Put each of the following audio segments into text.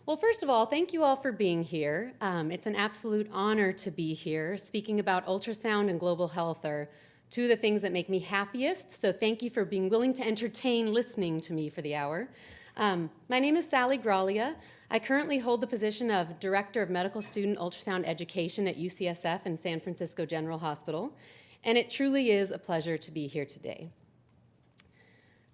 Well, first of all, thank you all for being here. It's an absolute honor to be here. Speaking about ultrasound and global health are two of the things that make me happiest, so thank you for being willing to entertain listening to me for the hour. My name is Sally Graglia. I currently hold the position of Director of Medical Student Ultrasound Education at UCSF and San Francisco General Hospital, and it truly is a pleasure to be here today.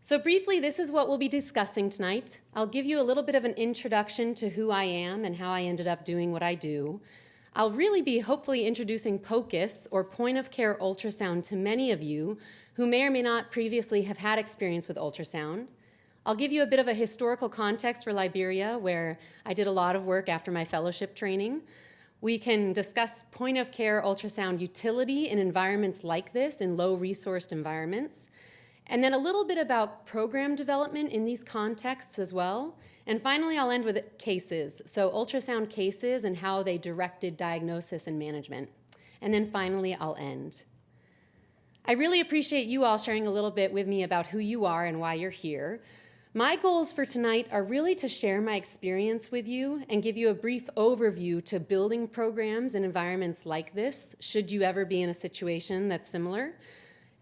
So briefly, this is what we'll be discussing tonight. I'll give you a little bit of an introduction to who I am and how I ended up doing what I do. I'll really be hopefully introducing POCUS, or point of care ultrasound, to many of you who may or may not previously have had experience with ultrasound. I'll give you a bit of a historical context for Liberia, where I did a lot of work after my fellowship training. We can discuss point of care ultrasound utility in environments like this, in low-resourced environments. And then a little bit about program development in these contexts as well. And finally, I'll end with cases, so ultrasound cases and how they directed diagnosis and management. And then finally, I'll end. I really appreciate you all sharing a little bit with me about who you are and why you're here. My goals for tonight are really to share my experience with you and give you a brief overview to building programs in environments like this, should you ever be in a situation that's similar.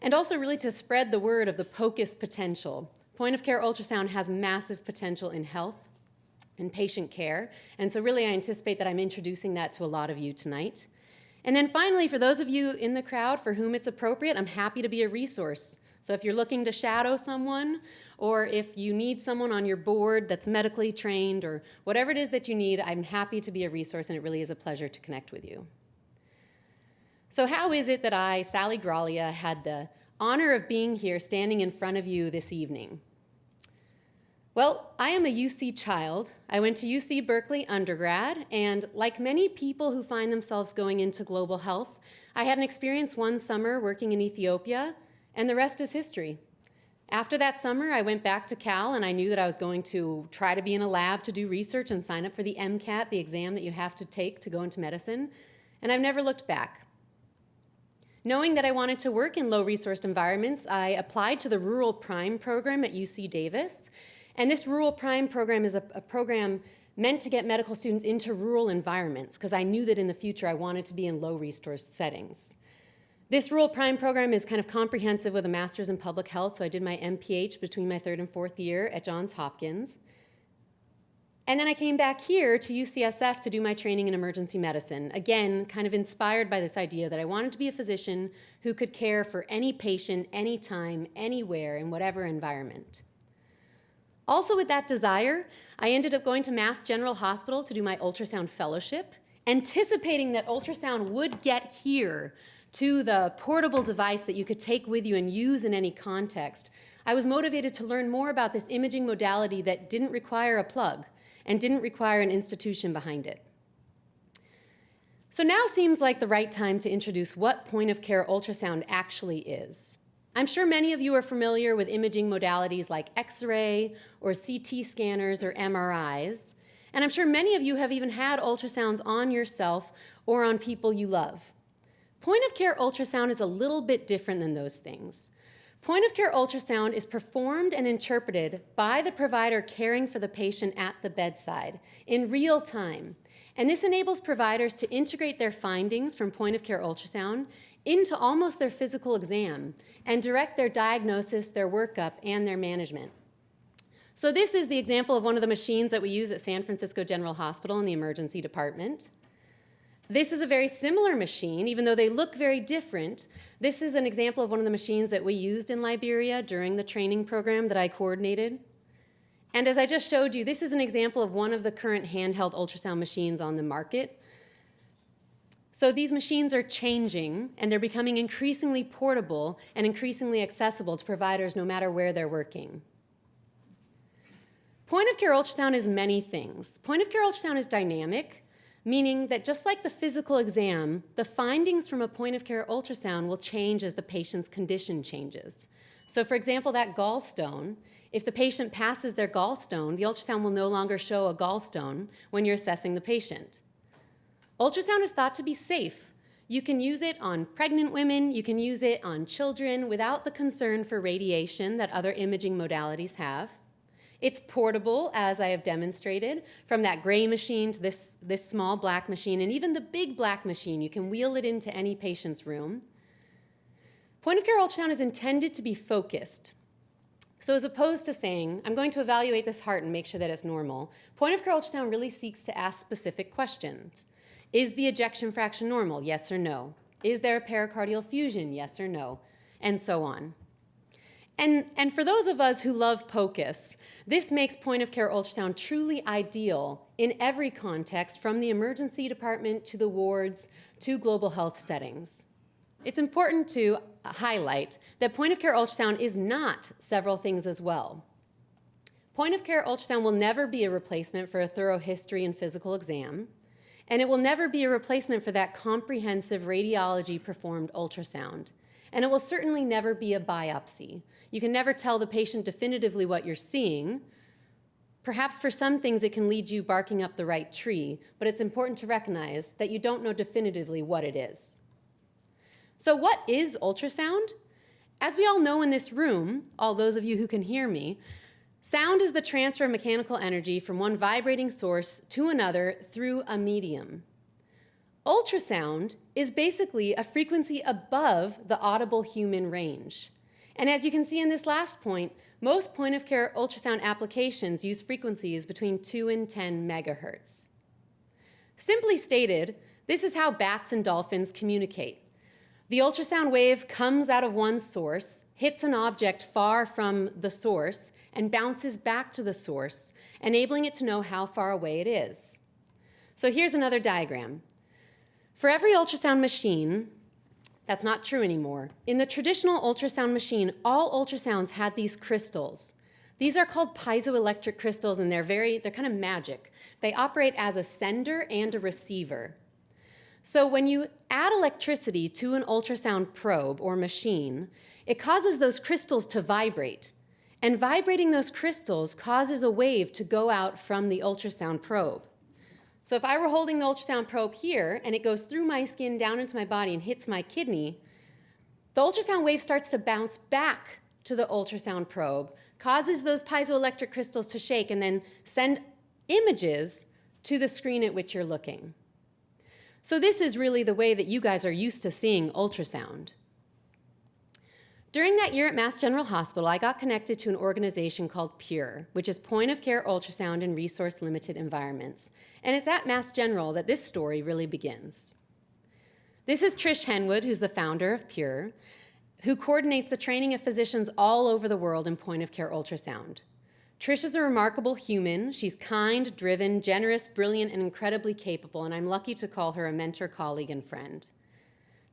And also really to spread the word of the POCUS potential. Point of care ultrasound has massive potential in health and patient care. And so really I anticipate that I'm introducing that to a lot of you tonight. And then finally, for those of you in the crowd for whom it's appropriate, I'm happy to be a resource. So if you're looking to shadow someone, or if you need someone on your board that's medically trained, or whatever it is that you need, I'm happy to be a resource, and it really is a pleasure to connect with you. So how is it that I, Sally Graglia, had the honor of being here standing in front of you this evening? Well, I am a UC child. I went to UC Berkeley undergrad, and like many people who find themselves going into global health, I had an experience one summer working in Ethiopia, and the rest is history. After that summer, I went back to Cal, and I knew that I was going to try to be in a lab to do research and sign up for the MCAT, the exam that you have to take to go into medicine, and I've never looked back. Knowing that I wanted to work in low-resourced environments, I applied to the Rural Prime program at UC Davis. And this Rural Prime program is a program meant to get medical students into rural environments, because I knew that in the future I wanted to be in low-resource settings. This Rural Prime program is kind of comprehensive with a master's in public health, so I did my MPH between my third and fourth year at Johns Hopkins. And then I came back here to UCSF to do my training in emergency medicine, again, kind of inspired by this idea that I wanted to be a physician who could care for any patient, anytime, anywhere, in whatever environment. Also with that desire, I ended up going to Mass General Hospital to do my ultrasound fellowship, anticipating that ultrasound would get here to the portable device that you could take with you and use in any context. I was motivated to learn more about this imaging modality that didn't require a plug and didn't require an institution behind it. So now seems like the right time to introduce what point-of-care ultrasound actually is. I'm sure many of you are familiar with imaging modalities like X-ray or CT scanners or MRIs, and I'm sure many of you have even had ultrasounds on yourself or on people you love. Point-of-care ultrasound is a little bit different than those things. Point-of-care ultrasound is performed and interpreted by the provider caring for the patient at the bedside in real time. And this enables providers to integrate their findings from point-of-care ultrasound into almost their physical exam and direct their diagnosis, their workup, and their management. So this is the example of one of the machines that we use at San Francisco General Hospital in the emergency department. This is a very similar machine, even though they look very different. This is an example of one of the machines that we used in Liberia during the training program that I coordinated. And as I just showed you, this is an example of one of the current handheld ultrasound machines on the market. So these machines are changing, and they're becoming increasingly portable and increasingly accessible to providers no matter where they're working. Point-of-care ultrasound is many things. Point-of-care ultrasound is dynamic, meaning that just like the physical exam, the findings from a point-of-care ultrasound will change as the patient's condition changes. So for example, that gallstone, if the patient passes their gallstone, the ultrasound will no longer show a gallstone when you're assessing the patient. Ultrasound is thought to be safe. You can use it on pregnant women, you can use it on children without the concern for radiation that other imaging modalities have. It's portable, as I have demonstrated, from that gray machine to this small black machine, and even the big black machine. You can wheel it into any patient's room. Point-of-care ultrasound is intended to be focused. So as opposed to saying, I'm going to evaluate this heart and make sure that it's normal, point-of-care ultrasound really seeks to ask specific questions. Is the ejection fraction normal? Yes or no? Is there a pericardial fusion? Yes or no? And so on. And for those of us who love POCUS, this makes point-of-care ultrasound truly ideal in every context, from the emergency department to the wards to global health settings. It's important to highlight that point-of-care ultrasound is not several things as well. Point-of-care ultrasound will never be a replacement for a thorough history and physical exam, and it will never be a replacement for that comprehensive radiology-performed ultrasound. And it will certainly never be a biopsy. You can never tell the patient definitively what you're seeing. Perhaps for some things it can lead you barking up the right tree, but it's important to recognize that you don't know definitively what it is. So what is ultrasound? As we all know in this room, all those of you who can hear me, sound is the transfer of mechanical energy from one vibrating source to another through a medium. Ultrasound is basically a frequency above the audible human range. And as you can see in this last point, most point-of-care ultrasound applications use frequencies between 2 and 10 megahertz. Simply stated, this is how bats and dolphins communicate. The ultrasound wave comes out of one source, hits an object far from the source, and bounces back to the source, enabling it to know how far away it is. So here's another diagram. For every ultrasound machine, that's not true anymore. In the traditional ultrasound machine, all ultrasounds had these crystals. These are called piezoelectric crystals, and they're kind of magic. They operate as a sender and a receiver. So when you add electricity to an ultrasound probe or machine, it causes those crystals to vibrate. And vibrating those crystals causes a wave to go out from the ultrasound probe. So if I were holding the ultrasound probe here and it goes through my skin down into my body and hits my kidney, the ultrasound wave starts to bounce back to the ultrasound probe, causes those piezoelectric crystals to shake, and then send images to the screen at which you're looking. So this is really the way that you guys are used to seeing ultrasound. During that year at Mass General Hospital, I got connected to an organization called PURE, which is Point of Care Ultrasound in Resource Limited Environments. And it's at Mass General that this story really begins. This is Trish Henwood, who's the founder of PURE, who coordinates the training of physicians all over the world in point of care ultrasound. Trish is a remarkable human. She's kind, driven, generous, brilliant, and incredibly capable, and I'm lucky to call her a mentor, colleague, and friend.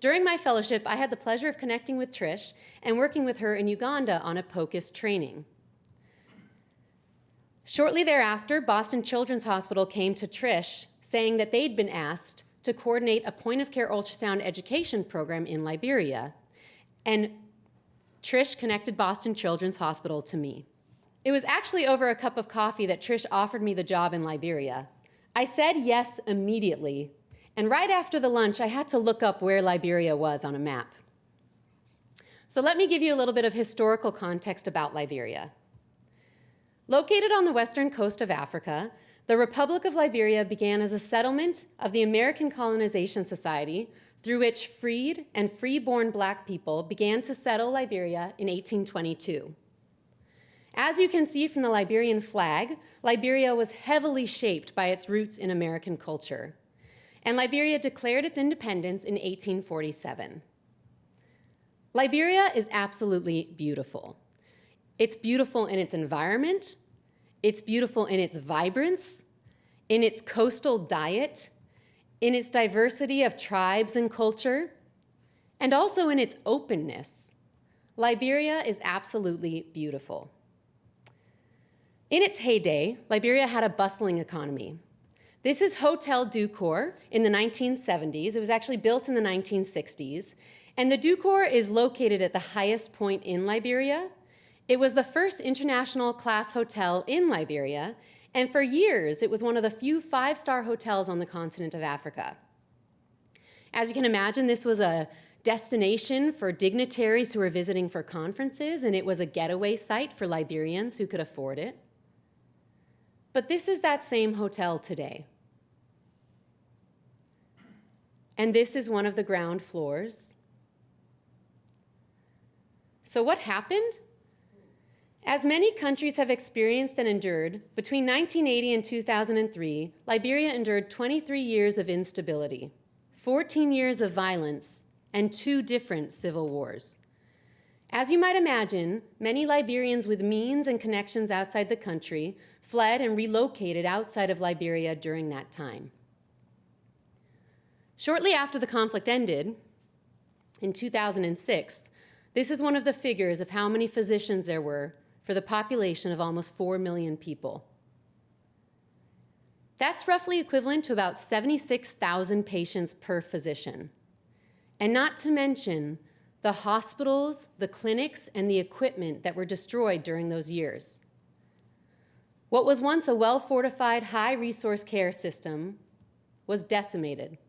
During my fellowship, I had the pleasure of connecting with Trish and working with her in Uganda on a POCUS training. Shortly thereafter, Boston Children's Hospital came to Trish saying that they'd been asked to coordinate a point-of-care ultrasound education program in Liberia. And Trish connected Boston Children's Hospital to me. It was actually over a cup of coffee that Trish offered me the job in Liberia. I said yes immediately, and right after the lunch, I had to look up where Liberia was on a map. So let me give you a little bit of historical context about Liberia. Located on the western coast of Africa, the Republic of Liberia began as a settlement of the American Colonization Society, through which freed and free-born Black people began to settle Liberia in 1822. As you can see from the Liberian flag, Liberia was heavily shaped by its roots in American culture. And Liberia declared its independence in 1847. Liberia is absolutely beautiful. It's beautiful in its environment, it's beautiful in its vibrance, in its coastal diet, in its diversity of tribes and culture, and also in its openness. Liberia is absolutely beautiful. In its heyday, Liberia had a bustling economy. This is Hotel Ducor in the 1970s. It was actually built in the 1960s. And the Ducor is located at the highest point in Liberia. It was the first international class hotel in Liberia. And for years, it was one of the few five-star hotels on the continent of Africa. As you can imagine, this was a destination for dignitaries who were visiting for conferences, and it was a getaway site for Liberians who could afford it. But this is that same hotel today. And this is one of the ground floors. So what happened? As many countries have experienced and endured, between 1980 and 2003, Liberia endured 23 years of instability, 14 years of violence, and 2 different civil wars. As you might imagine, many Liberians with means and connections outside the country fled and relocated outside of Liberia during that time. Shortly after the conflict ended, in 2006, this is one of the figures of how many physicians there were for the population of almost 4 million people. That's roughly equivalent to about 76,000 patients per physician. And not to mention the hospitals, the clinics, and the equipment that were destroyed during those years. What was once a well-fortified, high-resource care system was decimated.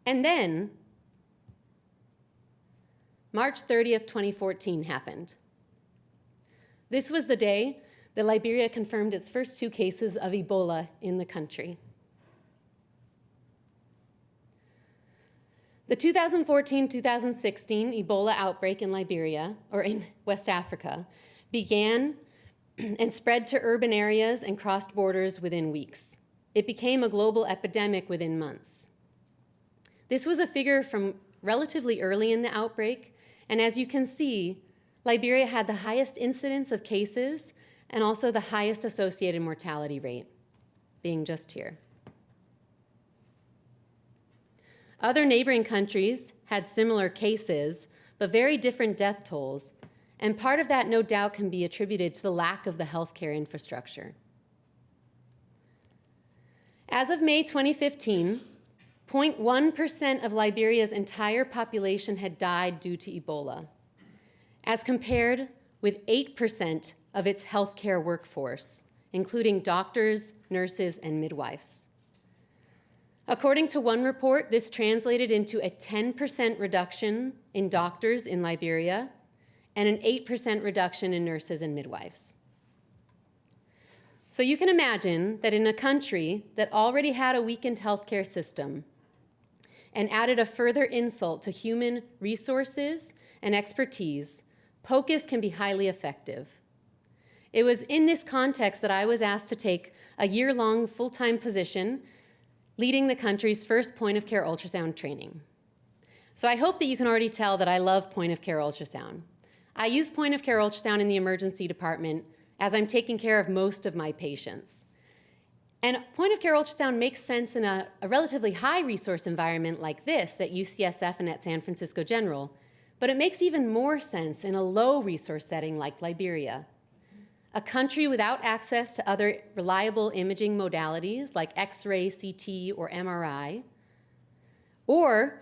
And then, March 30th, 2014 happened. This was the day that Liberia confirmed its first 2 cases of Ebola in the country. The 2014-2016 Ebola outbreak in Liberia, or in West Africa, began and spread to urban areas and crossed borders within weeks. It became a global epidemic within months. This was a figure from relatively early in the outbreak, and as you can see, Liberia had the highest incidence of cases and also the highest associated mortality rate, being just here. Other neighboring countries had similar cases, but very different death tolls, and part of that no doubt can be attributed to the lack of the healthcare infrastructure. As of May 2015, 0.1% of Liberia's entire population had died due to Ebola, as compared with 8% of its healthcare workforce, including doctors, nurses, and midwives. According to one report, this translated into a 10% reduction in doctors in Liberia and an 8% reduction in nurses and midwives. So you can imagine that in a country that already had a weakened healthcare system and added a further insult to human resources and expertise, POCUS can be highly effective. It was in this context that I was asked to take a year-long full-time position leading the country's first point-of-care ultrasound training. So I hope that you can already tell that I love point-of-care ultrasound. I use point-of-care ultrasound in the emergency department as I'm taking care of most of my patients. And point-of-care ultrasound makes sense in a relatively high-resource environment like this at UCSF and at San Francisco General, but it makes even more sense in a low-resource setting like Liberia, a country without access to other reliable imaging modalities like X-ray, CT, or MRI, or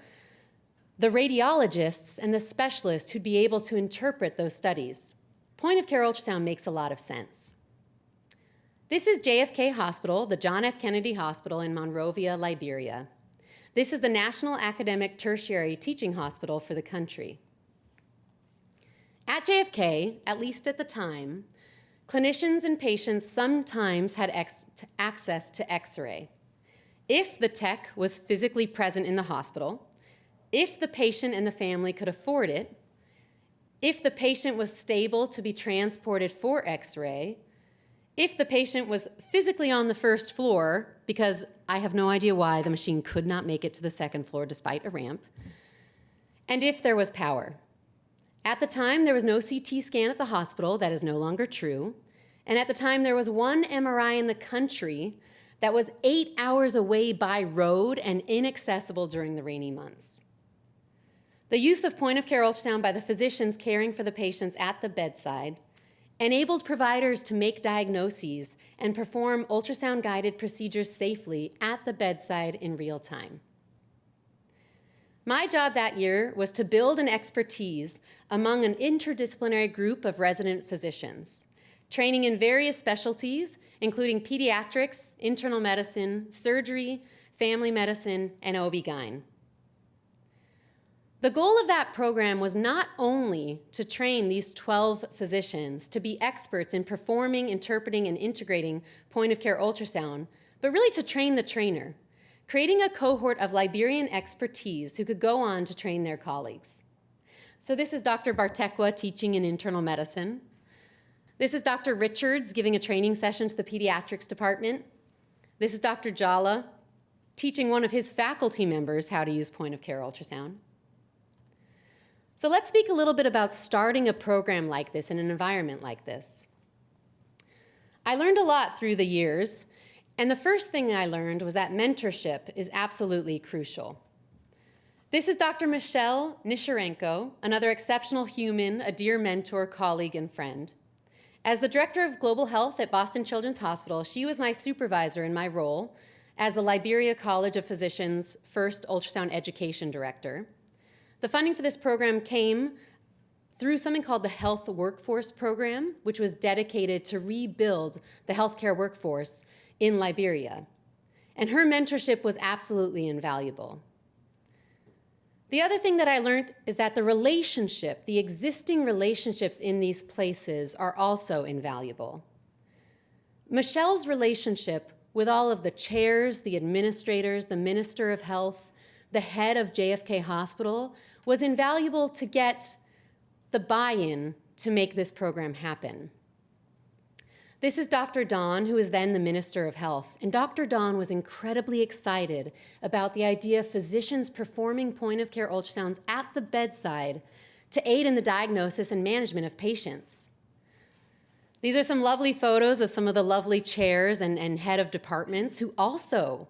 the radiologists and the specialists who'd be able to interpret those studies. Point-of-care ultrasound makes a lot of sense. This is JFK Hospital, the John F. Kennedy Hospital in Monrovia, Liberia. This is the National Academic Tertiary Teaching Hospital for the country. At JFK, at least at the time, clinicians and patients sometimes had access to X-ray. If the tech was physically present in the hospital, if the patient and the family could afford it, if the patient was stable to be transported for X-ray, if the patient was physically on the first floor, because I have no idea why the machine could not make it to the second floor despite a ramp, and if there was power. At the time, there was no CT scan at the hospital. That is no longer true. And at the time, there was one MRI in the country that was 8 hours away by road and inaccessible during the rainy months. The use of point-of-care ultrasound by the physicians caring for the patients at the bedside enabled providers to make diagnoses and perform ultrasound-guided procedures safely at the bedside in real time. My job that year was to build an expertise among an interdisciplinary group of resident physicians, training in various specialties, including pediatrics, internal medicine, surgery, family medicine, and OB-GYN. The goal of that program was not only to train these 12 physicians to be experts in performing, interpreting, and integrating point-of-care ultrasound, but really to train the trainer, creating a cohort of Liberian expertise who could go on to train their colleagues. So this is Dr. Bartekwa teaching in internal medicine. This is Dr. Richards giving a training session to the pediatrics department. This is Dr. Jala teaching one of his faculty members how to use point-of-care ultrasound. So let's speak a little bit about starting a program like this in an environment like this. I learned a lot through the years, and the first thing I learned was that mentorship is absolutely crucial. This is Dr. Michelle Nisharenko, another exceptional human, a dear mentor, colleague, and friend. As the Director of Global Health at Boston Children's Hospital, she was my supervisor in my role as the Liberia College of Physicians' first ultrasound education director. The funding for this program came through something called the Health Workforce Program, which was dedicated to rebuild the healthcare workforce in Liberia. And her mentorship was absolutely invaluable. The other thing that I learned is that the existing relationships in these places are also invaluable. Michelle's relationship with all of the chairs, the administrators, the Minister of Health, the head of JFK Hospital was invaluable to get the buy-in to make this program happen. This is Dr. Don, who was then the Minister of Health, and Dr. Don was incredibly excited about the idea of physicians performing point-of-care ultrasounds at the bedside to aid in the diagnosis and management of patients. These are some lovely photos of some of the lovely chairs and head of departments who also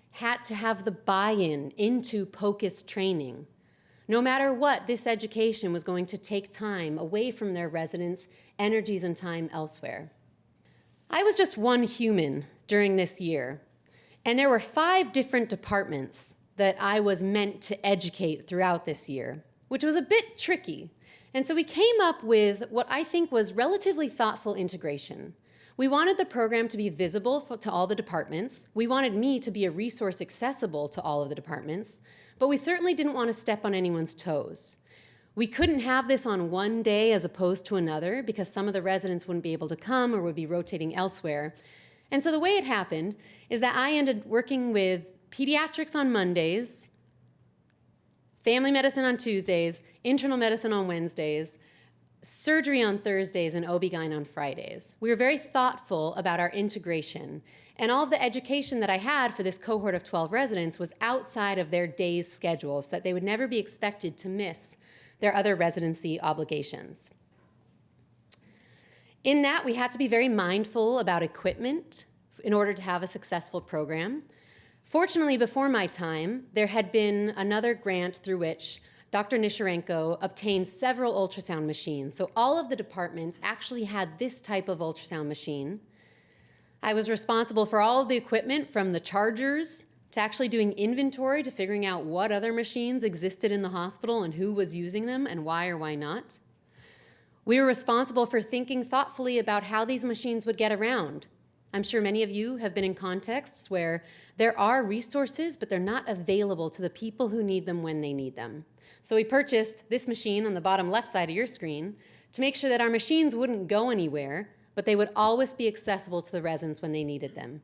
had to have the buy-in into POCUS training. No matter what, this education was going to take time away from their residents, energies, and time elsewhere. I was just one human during this year, and there were 5 different departments that I was meant to educate throughout this year, which was a bit tricky. And so we came up with what I think was relatively thoughtful integration. We wanted the program to be visible to all the departments. We wanted me to be a resource accessible to all of the departments, but we certainly didn't want to step on anyone's toes. We couldn't have this on one day as opposed to another because some of the residents wouldn't be able to come or would be rotating elsewhere. And so the way it happened is that I ended working with pediatrics on Mondays, family medicine on Tuesdays, internal medicine on Wednesdays, surgery on Thursdays, and OB-GYN on Fridays. We were very thoughtful about our integration, and all of the education that I had for this cohort of 12 residents was outside of their day's schedule so that they would never be expected to miss their other residency obligations. In that, we had to be very mindful about equipment in order to have a successful program. Fortunately, before my time, there had been another grant through which Dr. Nisharenko obtained several ultrasound machines. So all of the departments actually had this type of ultrasound machine. I was responsible for all of the equipment from the chargers to actually doing inventory to figuring out what other machines existed in the hospital and who was using them and why or why not. We were responsible for thinking thoughtfully about how these machines would get around. I'm sure many of you have been in contexts where there are resources, but they're not available to the people who need them when they need them. So we purchased this machine on the bottom left side of your screen to make sure that our machines wouldn't go anywhere, but they would always be accessible to the residents when they needed them.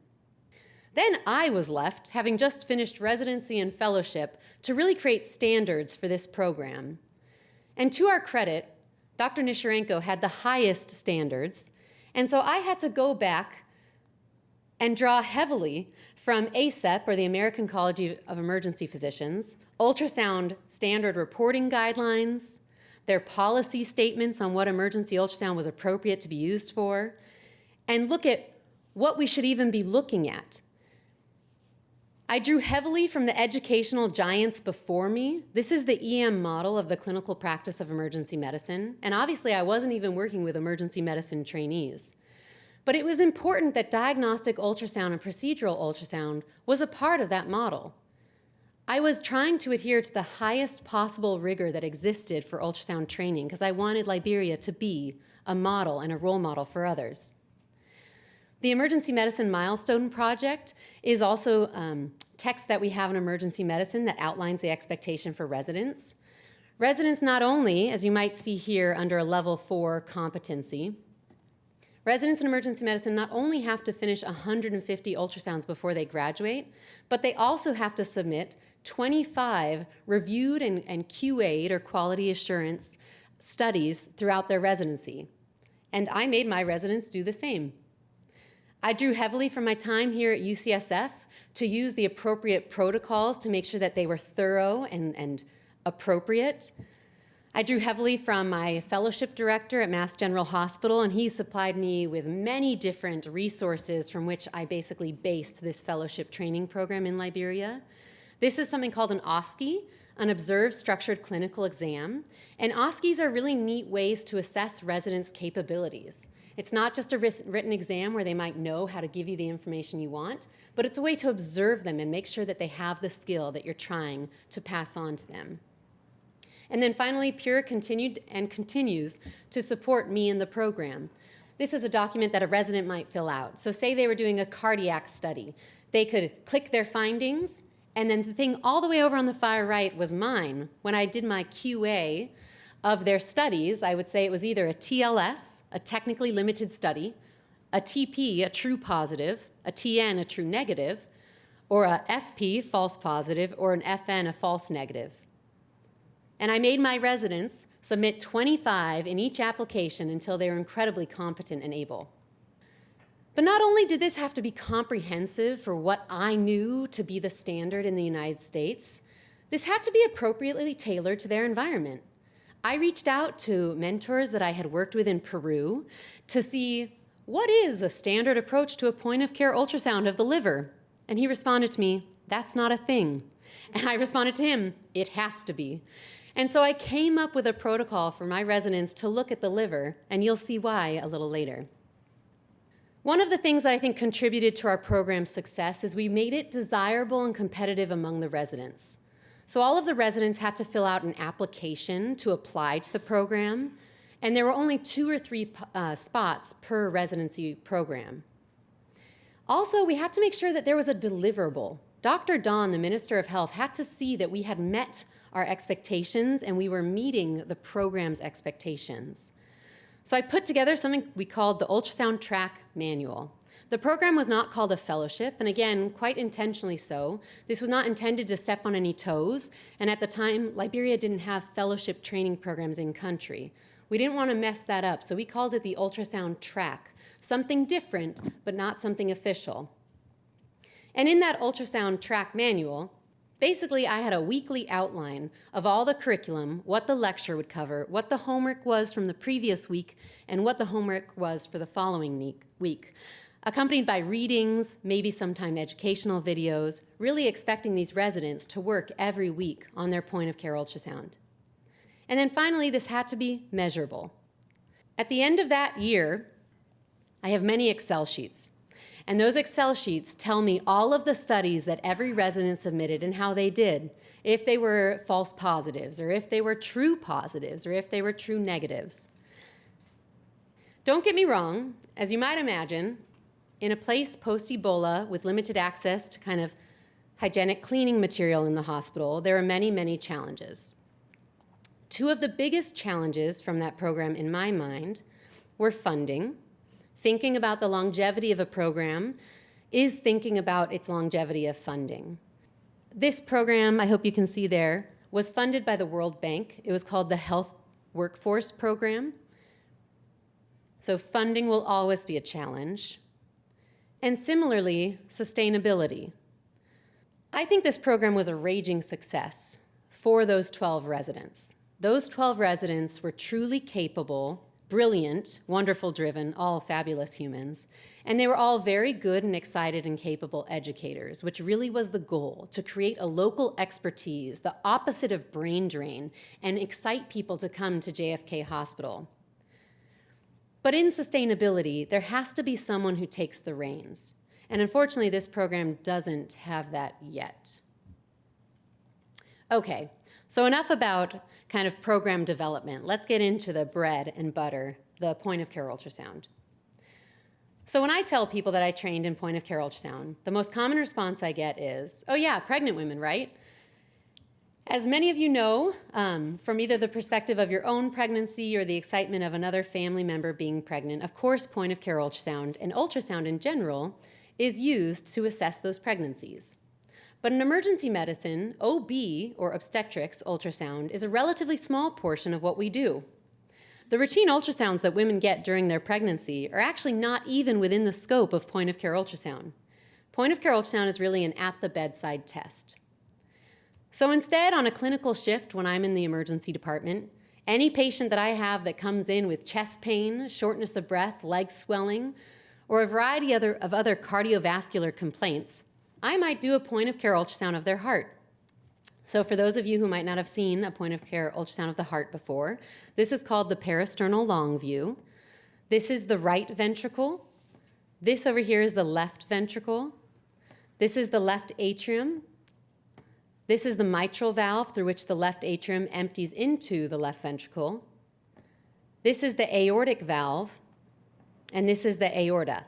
Then I was left, having just finished residency and fellowship, to really create standards for this program. And to our credit, Dr. Nisharenko had the highest standards, and so I had to go back and draw heavily from ACEP, or the American College of Emergency Physicians, ultrasound standard reporting guidelines, their policy statements on what emergency ultrasound was appropriate to be used for, and look at what we should even be looking at. I drew heavily from the educational giants before me. This is the EM model of the clinical practice of emergency medicine, and obviously I wasn't even working with emergency medicine trainees. But it was important that diagnostic ultrasound and procedural ultrasound was a part of that model. I was trying to adhere to the highest possible rigor that existed for ultrasound training because I wanted Liberia to be a model and a role model for others. The Emergency Medicine Milestone Project is also text that we have in emergency medicine that outlines the expectation for residents. Residents not only, as you might see here under a level 4 competency, residents in emergency medicine not only have to finish 150 ultrasounds before they graduate, but they also have to submit 25 reviewed and QA'd, or quality assurance, studies throughout their residency. And I made my residents do the same. I drew heavily from my time here at UCSF to use the appropriate protocols to make sure that they were thorough and appropriate. I drew heavily from my fellowship director at Mass General Hospital, and he supplied me with many different resources from which I basically based this fellowship training program in Liberia. This is something called an OSCE, an Observed Structured Clinical Exam, and OSCEs are really neat ways to assess residents' capabilities. It's not just a written exam where they might know how to give you the information you want, but it's a way to observe them and make sure that they have the skill that you're trying to pass on to them. And then finally, PURE continued and continues to support me in the program. This is a document that a resident might fill out. So say they were doing a cardiac study. They could click their findings, and then the thing all the way over on the far right was mine. When I did my QA of their studies, I would say it was either a TLS, a technically limited study, a TP, a true positive, a TN, a true negative, or a FP, false positive, or an FN, a false negative. And I made my residents submit 25 in each application until they were incredibly competent and able. But not only did this have to be comprehensive for what I knew to be the standard in the United States, this had to be appropriately tailored to their environment. I reached out to mentors that I had worked with in Peru to see what is a standard approach to a point-of-care ultrasound of the liver. And he responded to me, "That's not a thing." And I responded to him, "It has to be." And so I came up with a protocol for my residents to look at the liver, and you'll see why a little later. One of the things that I think contributed to our program's success is we made it desirable and competitive among the residents. So all of the residents had to fill out an application to apply to the program, and there were only 2 or 3 spots per residency program. Also, we had to make sure that there was a deliverable. Dr. Dawn, the Minister of Health, had to see that we had met our expectations and we were meeting the program's expectations. So I put together something we called the Ultrasound Track Manual. The program was not called a fellowship, and again, quite intentionally so. This was not intended to step on any toes, and at the time, Liberia didn't have fellowship training programs in country. We didn't want to mess that up, so we called it the Ultrasound Track, something different, but not something official. And in that Ultrasound Track Manual, basically, I had a weekly outline of all the curriculum, what the lecture would cover, what the homework was from the previous week, and what the homework was for the following week, accompanied by readings, maybe sometime educational videos, really expecting these residents to work every week on their point-of-care ultrasound. And then finally, this had to be measurable. At the end of that year, I have many Excel sheets. And those Excel sheets tell me all of the studies that every resident submitted and how they did, if they were false positives, or if they were true positives, or if they were true negatives. Don't get me wrong, as you might imagine, in a place post-Ebola with limited access to kind of hygienic cleaning material in the hospital, there are many, many challenges. 2 of the biggest challenges from that program in my mind were funding. Thinking about the longevity of a program is thinking about its longevity of funding. This program, I hope you can see there, was funded by the World Bank. It was called the Health Workforce Program. So funding will always be a challenge. And similarly, sustainability. I think this program was a raging success for those 12 residents. Those 12 residents were truly capable, brilliant, wonderful driven, all fabulous humans, and they were all very good and excited and capable educators, which really was the goal, to create a local expertise, the opposite of brain drain, and excite people to come to JFK Hospital. But in sustainability, there has to be someone who takes the reins. And unfortunately, this program doesn't have that yet. Okay, so enough about kind of program development. Let's get into the bread and butter, the point-of-care ultrasound. So when I tell people that I trained in point-of-care ultrasound, the most common response I get is, "Oh yeah, pregnant women, right?" As many of you know, from either the perspective of your own pregnancy or the excitement of another family member being pregnant, of course, point-of-care ultrasound and ultrasound in general is used to assess those pregnancies. But in emergency medicine, OB, or obstetrics ultrasound, is a relatively small portion of what we do. The routine ultrasounds that women get during their pregnancy are actually not even within the scope of point-of-care ultrasound. Point-of-care ultrasound is really an at-the-bedside test. So instead, on a clinical shift when I'm in the emergency department, any patient that I have that comes in with chest pain, shortness of breath, leg swelling, or a variety of other cardiovascular complaints, I might do a point-of-care ultrasound of their heart. So for those of you who might not have seen a point-of-care ultrasound of the heart before, this is called the parasternal long view. This is the right ventricle. This over here is the left ventricle. This is the left atrium. This is the mitral valve through which the left atrium empties into the left ventricle. This is the aortic valve, and this is the aorta.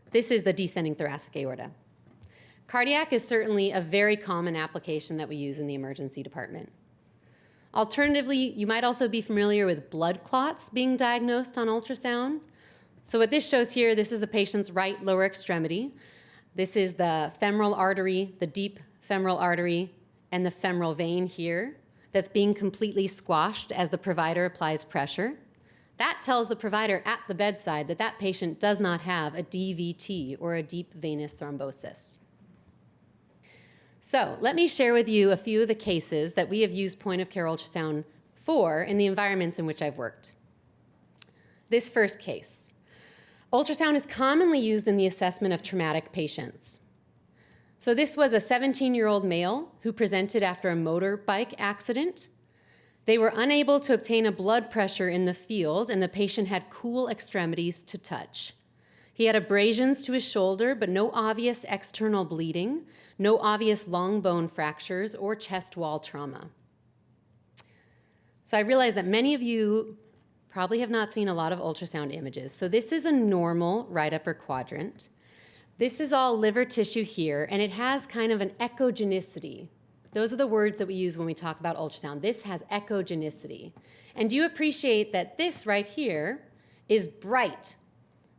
This is the descending thoracic aorta. Cardiac is certainly a very common application that we use in the emergency department. Alternatively, you might also be familiar with blood clots being diagnosed on ultrasound. So what this shows here, this is the patient's right lower extremity. This is the femoral artery, the deep femoral artery, and the femoral vein here that's being completely squashed as the provider applies pressure. That tells the provider at the bedside that that patient does not have a DVT, or a deep venous thrombosis. So let me share with you a few of the cases that we have used point-of-care ultrasound for in the environments in which I've worked. This first case. Ultrasound is commonly used in the assessment of traumatic patients. So this was a 17-year-old male who presented after a motorbike accident. They were unable to obtain a blood pressure in the field, and the patient had cool extremities to touch. He had abrasions to his shoulder, but no obvious external bleeding, no obvious long bone fractures, or chest wall trauma. So I realize that many of you probably have not seen a lot of ultrasound images. So this is a normal right upper quadrant. This is all liver tissue here, and it has kind of an echogenicity. Those are the words that we use when we talk about ultrasound. This has echogenicity. And do you appreciate that this right here is bright?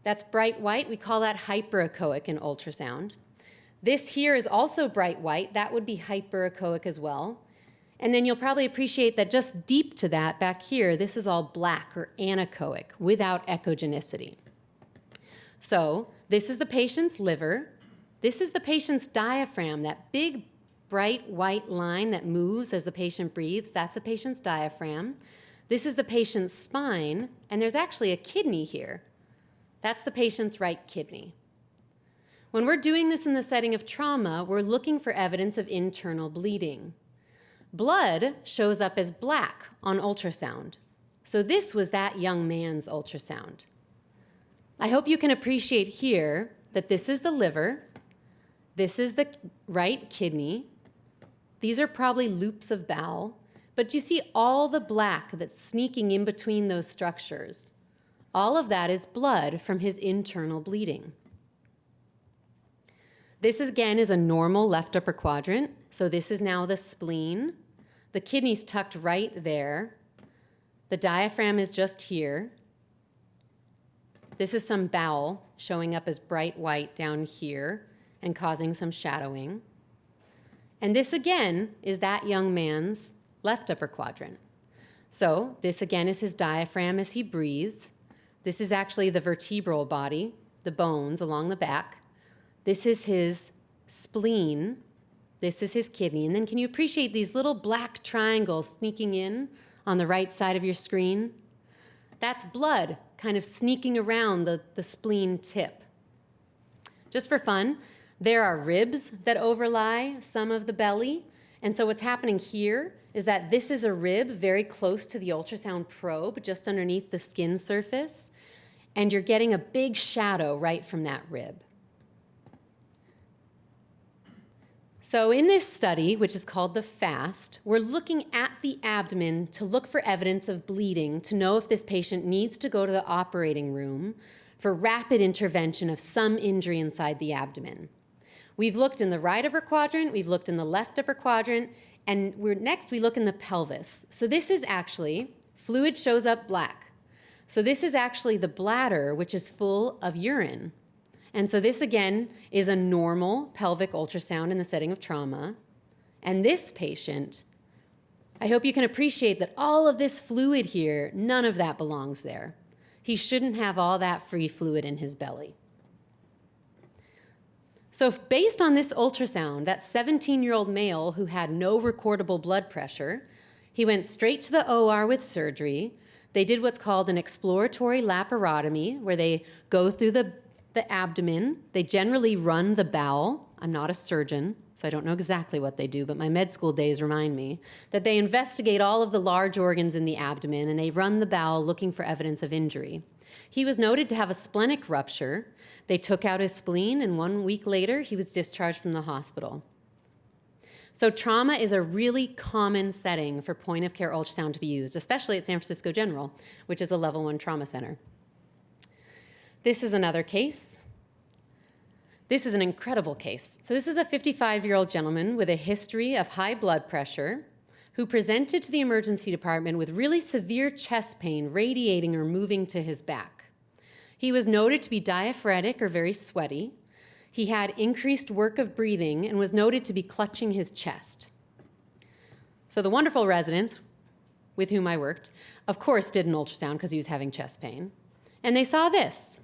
That's bright white. We call that hyperechoic in ultrasound. This here is also bright white. That would be hyperechoic as well. And then you'll probably appreciate that just deep to that back here, this is all black or anechoic without echogenicity. So this is the patient's liver. This is the patient's diaphragm, that big bright white line that moves as the patient breathes. That's the patient's diaphragm. This is the patient's spine, and there's actually a kidney here. That's the patient's right kidney. When we're doing this in the setting of trauma, we're looking for evidence of internal bleeding. Blood shows up as black on ultrasound. So this was that young man's ultrasound. I hope you can appreciate here that this is the liver, this is the right kidney, these are probably loops of bowel, but you see all the black that's sneaking in between those structures. All of that is blood from his internal bleeding. This again is a normal left upper quadrant, so this is now the spleen. The kidney's tucked right there. The diaphragm is just here. This is some bowel showing up as bright white down here and causing some shadowing. And this again is that young man's left upper quadrant. So this again is his diaphragm as he breathes. This is actually the vertebral body, the bones along the back. This is his spleen. This is his kidney. And then can you appreciate these little black triangles sneaking in on the right side of your screen? That's blood kind of sneaking around the spleen tip. Just for fun, there are ribs that overlie some of the belly. And so what's happening here is that this is a rib very close to the ultrasound probe, just underneath the skin surface. And you're getting a big shadow right from that rib. So in this study, which is called the FAST, we're looking at the abdomen to look for evidence of bleeding to know if this patient needs to go to the operating room for rapid intervention of some injury inside the abdomen. We've looked in the right upper quadrant, we've looked in the left upper quadrant, And next we look in the pelvis. So this is actually, fluid shows up black. So this is actually the bladder, which is full of urine. And so this, again, is a normal pelvic ultrasound in the setting of trauma. And this patient, I hope you can appreciate that all of this fluid here, none of that belongs there. He shouldn't have all that free fluid in his belly. So based on this ultrasound, that 17-year-old male who had no recordable blood pressure, he went straight to the OR with surgery. They did what's called an exploratory laparotomy, where they go through the abdomen. They generally run the bowel. I'm not a surgeon, so I don't know exactly what they do, but my med school days remind me that they investigate all of the large organs in the abdomen, and they run the bowel looking for evidence of injury. He was noted to have a splenic rupture. They took out his spleen, and 1 week later, he was discharged from the hospital. So trauma is a really common setting for point-of-care ultrasound to be used, especially at San Francisco General, which is a level 1 trauma center. This is another case. This is an incredible case. So this is a 55-year-old gentleman with a history of high blood pressure who presented to the emergency department with really severe chest pain radiating or moving to his back. He was noted to be diaphoretic or very sweaty. He had increased work of breathing and was noted to be clutching his chest. So the wonderful residents with whom I worked, of course, did an ultrasound because he was having chest pain. And they saw this.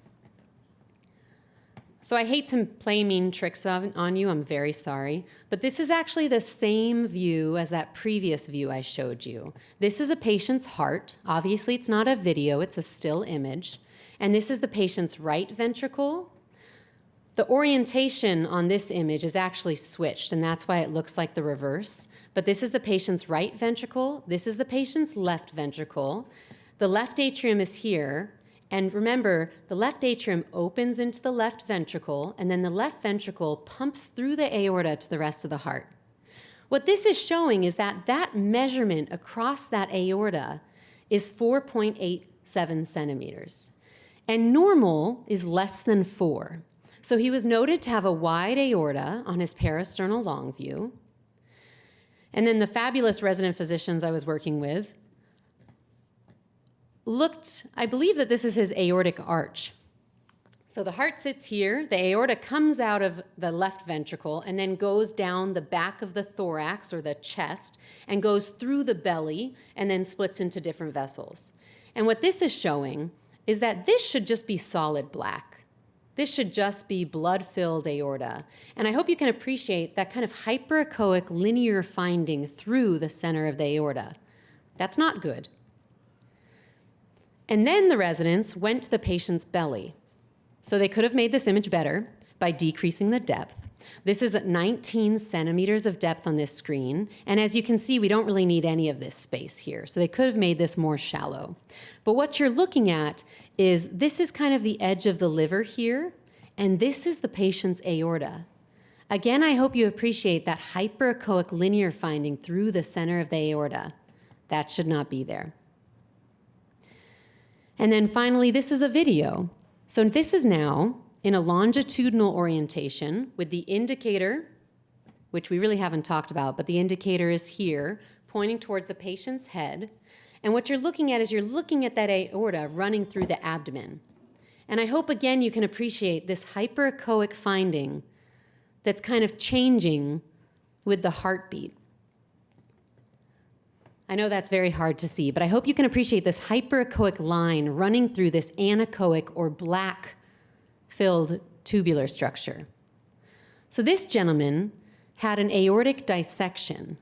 So I hate to play mean tricks on you, I'm very sorry, but this is actually the same view as that previous view I showed you. This is a patient's heart. Obviously, it's not a video, it's a still image. And this is the patient's right ventricle. The orientation on this image is actually switched, and that's why it looks like the reverse. But this is the patient's right ventricle. This is the patient's left ventricle. The left atrium is here. And remember, the left atrium opens into the left ventricle, and then the left ventricle pumps through the aorta to the rest of the heart. What this is showing is that that measurement across that aorta is 4.87 centimeters. And normal is less than 4. So he was noted to have a wide aorta on his parasternal long view. And then the fabulous resident physicians I was working with looked, I believe that this is his aortic arch. So the heart sits here, the aorta comes out of the left ventricle and then goes down the back of the thorax or the chest and goes through the belly and then splits into different vessels. And what this is showing is that this should just be solid black. This should just be blood-filled aorta. And I hope you can appreciate that kind of hyperechoic linear finding through the center of the aorta. That's not good. And then the residents went to the patient's belly. So they could have made this image better by decreasing the depth. This is at 19 centimeters of depth on this screen. And as you can see, we don't really need any of this space here. So they could have made this more shallow. But what you're looking at is this is kind of the edge of the liver here, and this is the patient's aorta. Again, I hope you appreciate that hyperechoic linear finding through the center of the aorta. That should not be there. And then finally, this is a video. So this is now in a longitudinal orientation with the indicator, which we really haven't talked about, but the indicator is here, pointing towards the patient's head. And what you're looking at is you're looking at that aorta running through the abdomen. And I hope, again, you can appreciate this hyperechoic finding that's kind of changing with the heartbeat. I know that's very hard to see, but I hope you can appreciate this hyperechoic line running through this anechoic or black-filled tubular structure. So this gentleman had an aortic dissection,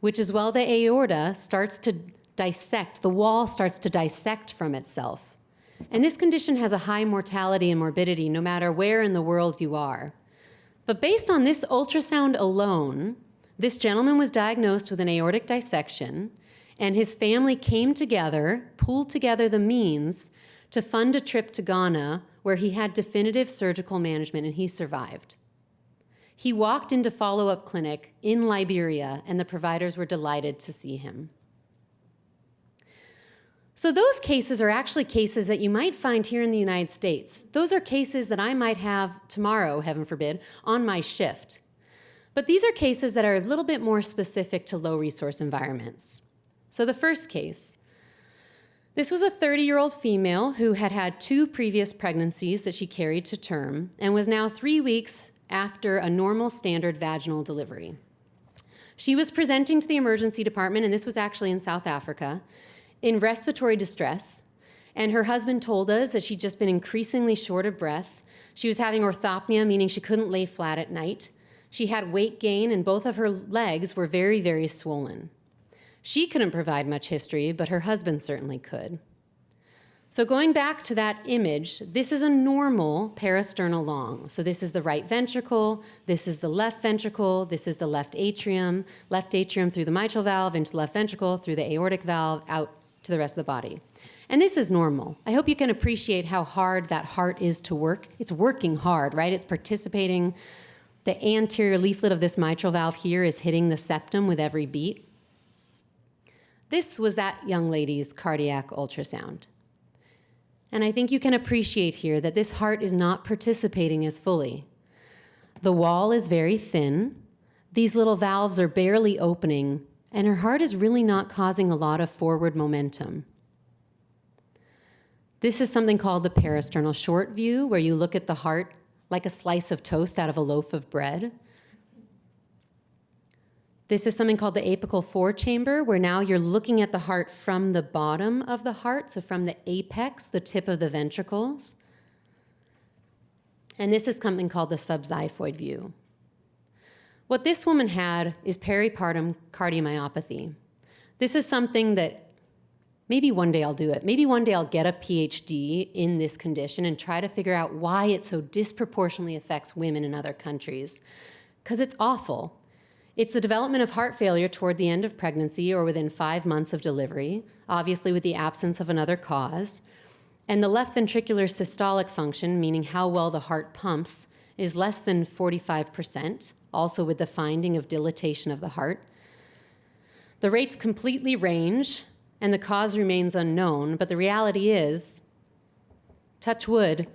which is while the aorta starts to dissect, the wall starts to dissect from itself. And this condition has a high mortality and morbidity no matter where in the world you are. But based on this ultrasound alone, this gentleman was diagnosed with an aortic dissection, and his family came together, pooled together the means to fund a trip to Ghana where he had definitive surgical management, and he survived. He walked into follow-up clinic in Liberia, and the providers were delighted to see him. So those cases are actually cases that you might find here in the United States. Those are cases that I might have tomorrow, heaven forbid, on my shift. But these are cases that are a little bit more specific to low-resource environments. So the first case, this was a 30-year-old female who had had 2 previous pregnancies that she carried to term and was now 3 weeks after a normal standard vaginal delivery. She was presenting to the emergency department, and this was actually in South Africa, in respiratory distress, and her husband told us that she'd just been increasingly short of breath. She was having orthopnea, meaning she couldn't lay flat at night. She had weight gain, and both of her legs were very, very swollen. She couldn't provide much history, but her husband certainly could. So going back to that image, this is a normal parasternal long. So this is the right ventricle, this is the left ventricle, this is the left atrium through the mitral valve into the left ventricle, through the aortic valve, out to the rest of the body. And this is normal. I hope you can appreciate how hard that heart is to work. It's working hard, right? It's participating. The anterior leaflet of this mitral valve here is hitting the septum with every beat. This was that young lady's cardiac ultrasound. And I think you can appreciate here that this heart is not participating as fully. The wall is very thin. These little valves are barely opening, and her heart is really not causing a lot of forward momentum. This is something called the parasternal short view, where you look at the heart like a slice of toast out of a loaf of bread. This is something called the apical forechamber, where now you're looking at the heart from the bottom of the heart, so from the apex, the tip of the ventricles. And this is something called the subxiphoid view. What this woman had is peripartum cardiomyopathy. This is something that maybe one day I'll do it. Maybe one day I'll get a PhD in this condition and try to figure out why it so disproportionately affects women in other countries. Because it's awful. It's the development of heart failure toward the end of pregnancy or within 5 months of delivery, obviously with the absence of another cause. And the left ventricular systolic function, meaning how well the heart pumps, is less than 45%, also with the finding of dilatation of the heart. The rates completely range, and the cause remains unknown, but the reality is, touch wood,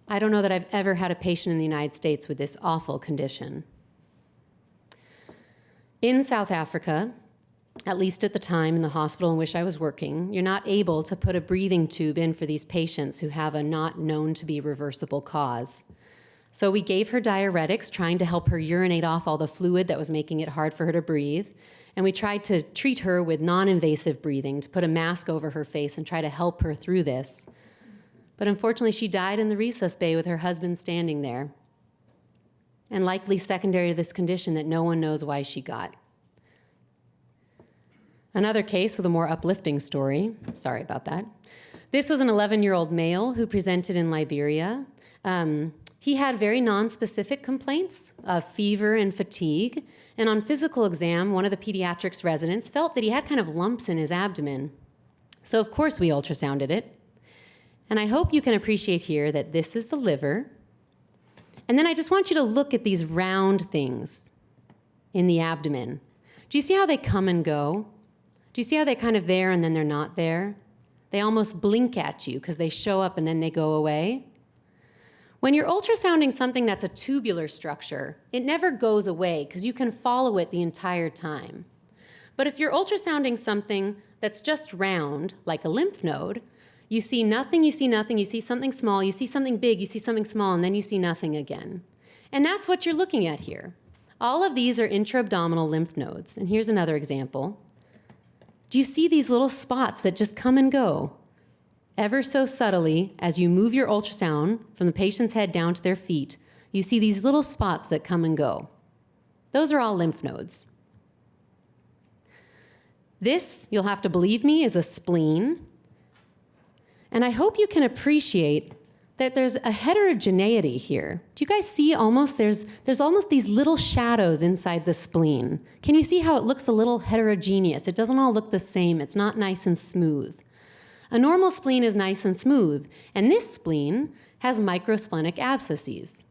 I don't know that I've ever had a patient in the United States with this awful condition. In South Africa, at least at the time in the hospital in which I was working, you're not able to put a breathing tube in for these patients who have a not known to be reversible cause. So we gave her diuretics, trying to help her urinate off all the fluid that was making it hard for her to breathe. And we tried to treat her with non-invasive breathing, to put a mask over her face and try to help her through this. But unfortunately, she died in the resus bay with her husband standing there, and likely secondary to this condition that no one knows why she got. Another case with a more uplifting story. Sorry about that. This was an 11-year-old male who presented in Liberia. He had very nonspecific complaints of fever and fatigue. And on physical exam, one of the pediatrics residents felt that he had kind of lumps in his abdomen. So of course we ultrasounded it. And I hope you can appreciate here that this is the liver. And then I just want you to look at these round things in the abdomen. Do you see how they come and go? Do you see how they're kind of there and then they're not there? They almost blink at you because they show up and then they go away. When you're ultrasounding something that's a tubular structure, it never goes away because you can follow it the entire time. But if you're ultrasounding something that's just round, like a lymph node, you see nothing, you see nothing, you see something small, you see something big, you see something small, and then you see nothing again. And that's what you're looking at here. All of these are intra-abdominal lymph nodes. And here's another example. Do you see these little spots that just come and go? Ever so subtly, as you move your ultrasound from the patient's head down to their feet, you see these little spots that come and go. Those are all lymph nodes. This, you'll have to believe me, is a spleen. And I hope you can appreciate that there's a heterogeneity here. Do you guys see there's almost these little shadows inside the spleen? Can you see how it looks a little heterogeneous? It doesn't all look the same. It's not nice and smooth. A normal spleen is nice and smooth, and this spleen has microsplenic abscesses.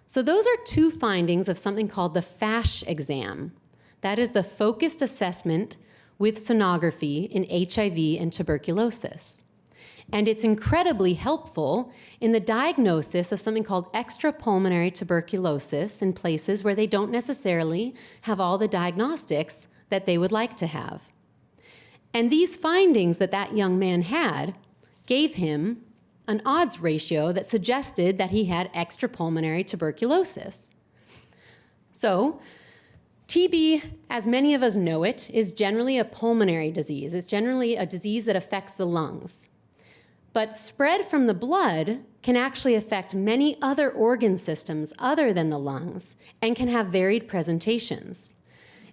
So those are 2 findings of something called the FASH exam. That is the focused assessment with sonography in HIV and tuberculosis. And it's incredibly helpful in the diagnosis of something called extrapulmonary tuberculosis in places where they don't necessarily have all the diagnostics that they would like to have. And these findings that that young man had gave him an odds ratio that suggested that he had extrapulmonary tuberculosis. So, TB, as many of us know it, is generally a pulmonary disease. It's generally a disease that affects the lungs. But spread from the blood can actually affect many other organ systems other than the lungs and can have varied presentations.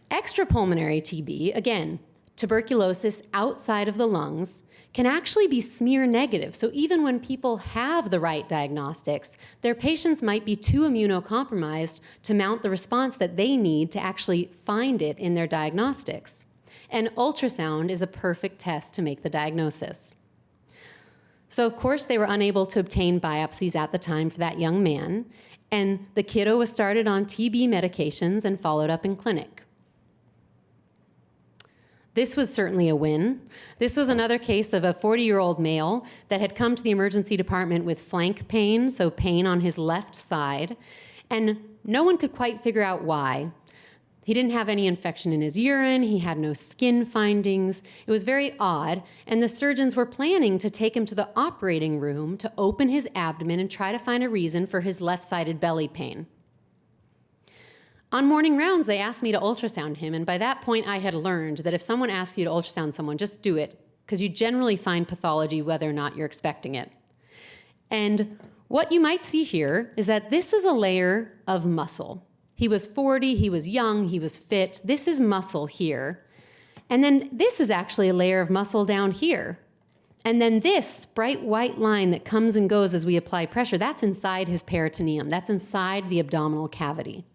Extrapulmonary TB, again, tuberculosis outside of the lungs, can actually be smear negative. So even when people have the right diagnostics, their patients might be too immunocompromised to mount the response that they need to actually find it in their diagnostics. And ultrasound is a perfect test to make the diagnosis. So of course they were unable to obtain biopsies at the time for that young man, and the kiddo was started on TB medications and followed up in clinic. This was certainly a win. This was another case of a 40-year-old male that had come to the emergency department with flank pain, so pain on his left side, and no one could quite figure out why. He didn't have any infection in his urine, he had no skin findings. It was very odd, and the surgeons were planning to take him to the operating room to open his abdomen and try to find a reason for his left-sided belly pain. On morning rounds, they asked me to ultrasound him, and by that point I had learned that if someone asks you to ultrasound someone, just do it, because you generally find pathology whether or not you're expecting it. And what you might see here is that this is a layer of muscle. He was 40, he was young, he was fit. This is muscle here. And then this is actually a layer of muscle down here. And then this bright white line that comes and goes as we apply pressure, that's inside his peritoneum. That's inside the abdominal cavity.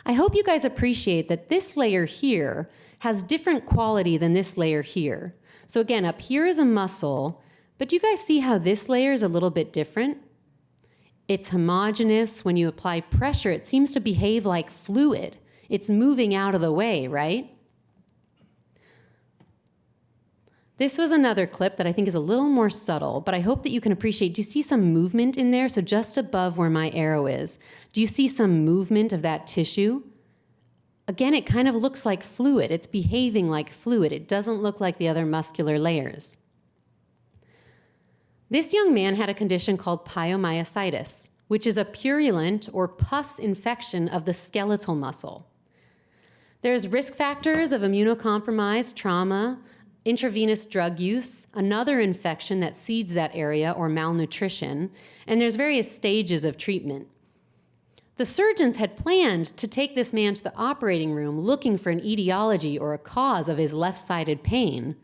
I hope you guys appreciate that this layer here has different quality than this layer here. So again, up here is a muscle, but do you guys see how this layer is a little bit different? It's homogeneous. When you apply pressure, it seems to behave like fluid. It's moving out of the way, right? This was another clip that I think is a little more subtle, but I hope that you can appreciate. Do you see some movement in there? So just above where my arrow is, do you see some movement of that tissue? Again, it kind of looks like fluid. It's behaving like fluid. It doesn't look like the other muscular layers. This young man had a condition called pyomyositis, which is a purulent or pus infection of the skeletal muscle. There's risk factors of immunocompromised, trauma, intravenous drug use, another infection that seeds that area, or malnutrition, and there's various stages of treatment. The surgeons had planned to take this man to the operating room looking for an etiology or a cause of his left-sided pain.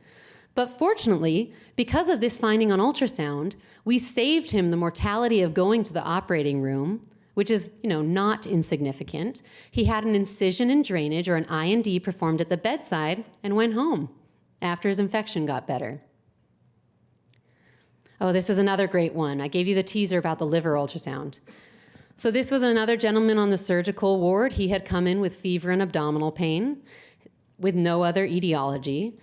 But fortunately, because of this finding on ultrasound, we saved him the mortality of going to the operating room, which is, not insignificant. He had an incision and drainage, or an I&D, performed at the bedside and went home after his infection got better. Oh, this is another great one. I gave you the teaser about the liver ultrasound. So this was another gentleman on the surgical ward. He had come in with fever and abdominal pain with no other etiology,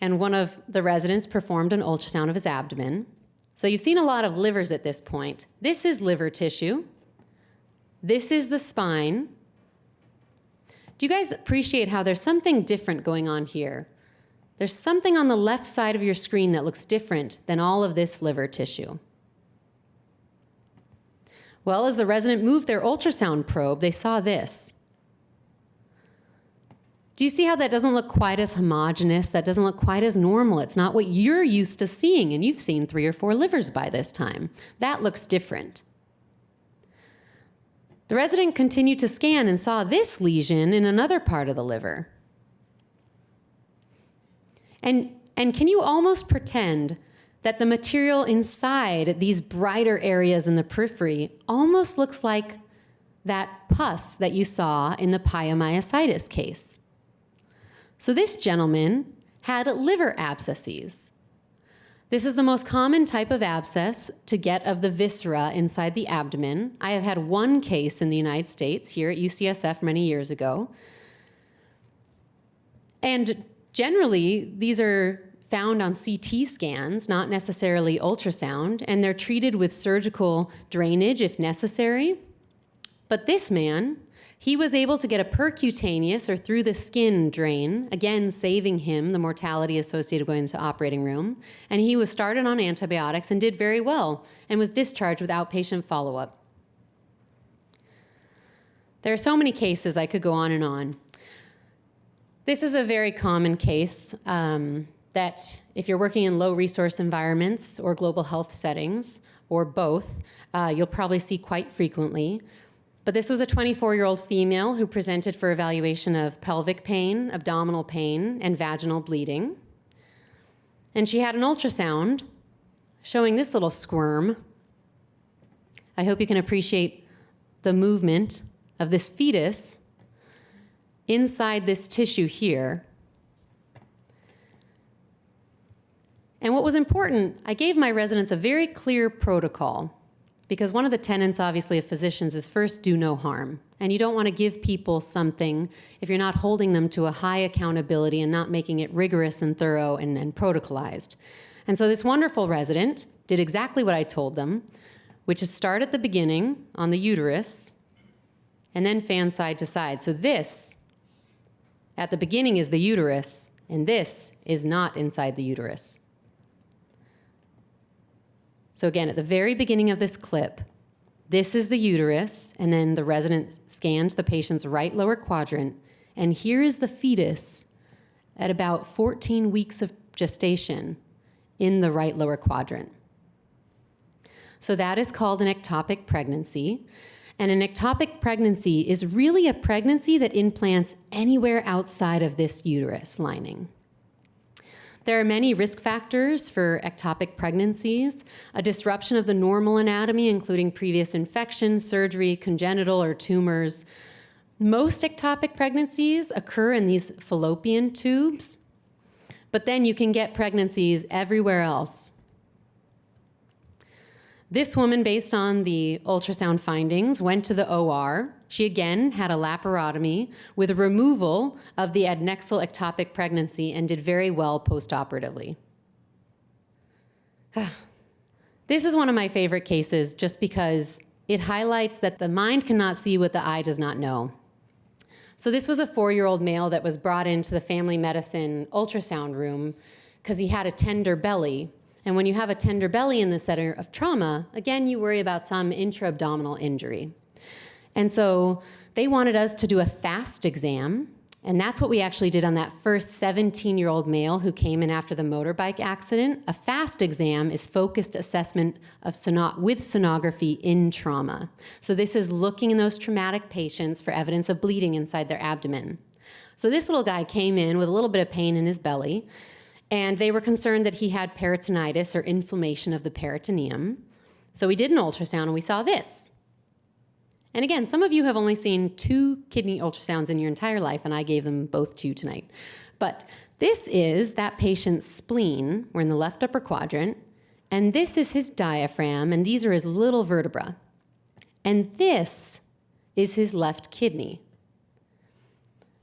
and one of the residents performed an ultrasound of his abdomen. So you've seen a lot of livers at this point. This is liver tissue. This is the spine. Do you guys appreciate how there's something different going on here? There's something on the left side of your screen that looks different than all of this liver tissue. Well, as the resident moved their ultrasound probe, they saw this. Do you see how that doesn't look quite as homogeneous? That doesn't look quite as normal. It's not what you're used to seeing, and you've seen 3 or 4 livers by this time. That looks different. The resident continued to scan and saw this lesion in another part of the liver. And can you almost pretend that the material inside these brighter areas in the periphery almost looks like that pus that you saw in the pyomyositis case? So this gentleman had liver abscesses. This is the most common type of abscess to get of the viscera inside the abdomen. I have had one case in the United States here at UCSF many years ago. And generally, these are found on CT scans, not necessarily ultrasound, and they're treated with surgical drainage if necessary. But this man, he was able to get a percutaneous or through the skin drain, again saving him the mortality associated with going to the operating room. And he was started on antibiotics and did very well and was discharged with outpatient follow-up. There are so many cases, I could go on and on. This is a very common case that if you're working in low resource environments or global health settings, or both, you'll probably see quite frequently. But this was a 24-year-old female who presented for evaluation of pelvic pain, abdominal pain, and vaginal bleeding. And she had an ultrasound showing this little squirm. I hope you can appreciate the movement of this fetus inside this tissue here. And what was important, I gave my residents a very clear protocol, because one of the tenets, obviously, of physicians is first do no harm. And you don't want to give people something if you're not holding them to a high accountability and not making it rigorous and thorough and protocolized. And so this wonderful resident did exactly what I told them, which is start at the beginning on the uterus and then fan side to side. So this, at the beginning, is the uterus, and this is not inside the uterus. So again, at the very beginning of this clip, this is the uterus, and then the resident scans the patient's right lower quadrant, and here is the fetus at about 14 weeks of gestation in the right lower quadrant. So that is called an ectopic pregnancy. And an ectopic pregnancy is really a pregnancy that implants anywhere outside of this uterus lining. There are many risk factors for ectopic pregnancies: a disruption of the normal anatomy, including previous infection, surgery, congenital, or tumors. Most ectopic pregnancies occur in these fallopian tubes, but then you can get pregnancies everywhere else. This woman, based on the ultrasound findings, went to the OR. She again had a laparotomy with a removal of the adnexal ectopic pregnancy and did very well postoperatively. This is one of my favorite cases just because it highlights that the mind cannot see what the eye does not know. So this was a 4-year-old male that was brought into the family medicine ultrasound room because he had a tender belly. And when you have a tender belly in the center of trauma, again, you worry about some intra-abdominal injury. And so they wanted us to do a FAST exam, and that's what we actually did on that first 17-year-old male who came in after the motorbike accident. A FAST exam is focused assessment of with sonography in trauma. So this is looking in those traumatic patients for evidence of bleeding inside their abdomen. So this little guy came in with a little bit of pain in his belly, and they were concerned that he had peritonitis or inflammation of the peritoneum. So we did an ultrasound and we saw this. And again, some of you have only seen 2 kidney ultrasounds in your entire life, and I gave them both to you tonight. But this is that patient's spleen. We're in the left upper quadrant. And this is his diaphragm, and these are his little vertebrae. And this is his left kidney.